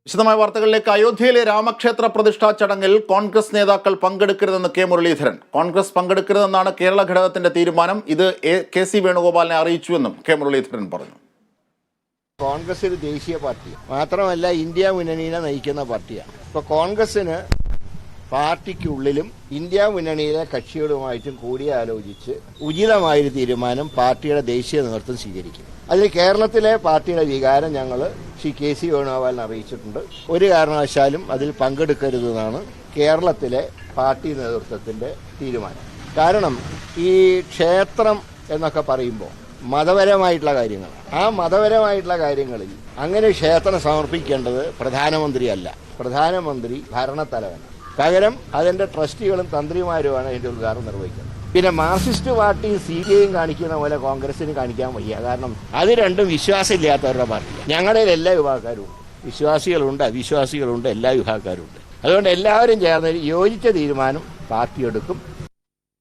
വിശദമായ വാർത്തകളിലേക്ക്. അയോധ്യയിലെ രാമക്ഷേത്ര പ്രതിഷ്ഠാ ചടങ്ങിൽ കോൺഗ്രസ് നേതാക്കൾ പങ്കെടുക്കരുതെന്ന് കെ മുരളീധരൻ. കോൺഗ്രസ് പങ്കെടുക്കരുതെന്നാണ് കേരള ഘടകത്തിന്റെ തീരുമാനം. ഇത് കെ.സി. വേണുഗോപാലിനെ അറിയിച്ചുവെന്നും കെ മുരളീധരൻ പറഞ്ഞു. കോൺഗ്രസ് ഒരു ദേശീയ പാർട്ടിയാണ്, മാത്രമല്ല ഇന്ത്യ മുന്നണിയെ നയിക്കുന്ന പാർട്ടിയാണ്. ഇപ്പോൾ കോൺഗ്രസിന് പാർട്ടിക്കുള്ളിലും ഇന്ത്യ മുന്നണിയിലെ കക്ഷികളുമായിട്ടും കൂടിയാലോചിച്ച് ഉചിതമായൊരു തീരുമാനം പാർട്ടിയുടെ ദേശീയ നേതൃത്വം സ്വീകരിക്കും. അതിൽ കേരളത്തിലെ പാർട്ടിയുടെ വികാരം ഞങ്ങൾ ശ്രീ കെ.സി. വേണുഗോപാലിനെ അറിയിച്ചിട്ടുണ്ട്. ഒരു കാരണവശാലും അതിൽ പങ്കെടുക്കരുതെന്നാണ് കേരളത്തിലെ പാർട്ടി നേതൃത്വത്തിന്റെ തീരുമാനം. കാരണം ഈ ക്ഷേത്രം എന്നൊക്കെ പറയുമ്പോൾ മതപരമായിട്ടുള്ള കാര്യങ്ങൾ, ആ മതപരമായിട്ടുള്ള കാര്യങ്ങളിൽ അങ്ങനെ ക്ഷേത്രം സമർപ്പിക്കേണ്ടത് പ്രധാനമന്ത്രിയല്ല, പ്രധാനമന്ത്രി ഭരണത്തലവൻ. പകരം അതിന്റെ ട്രസ്റ്റികളും തന്ത്രിമാരുമാണ് അതിന്റെ ഉദ്ഘാടനം നിർവഹിക്കുന്നത്. പിന്നെ മാർക്സിസ്റ്റ് പാർട്ടിയും CPIയും കാണിക്കുന്ന പോലെ കോൺഗ്രസിന് കാണിക്കാൻ വയ്യ. കാരണം അത് രണ്ടും വിശ്വാസമില്ലാത്തവരുടെ പാർട്ടിയാണ്. ഞങ്ങളിൽ എല്ലാ വിഭാഗക്കാരും ഉണ്ട്, വിശ്വാസികളുണ്ട്, അവിശ്വാസികളുണ്ട്, എല്ലാ വിഭാഗക്കാരും ഉണ്ട്. അതുകൊണ്ട് എല്ലാവരും ചേർന്ന് യോജിച്ച തീരുമാനം പാർട്ടി എടുക്കും.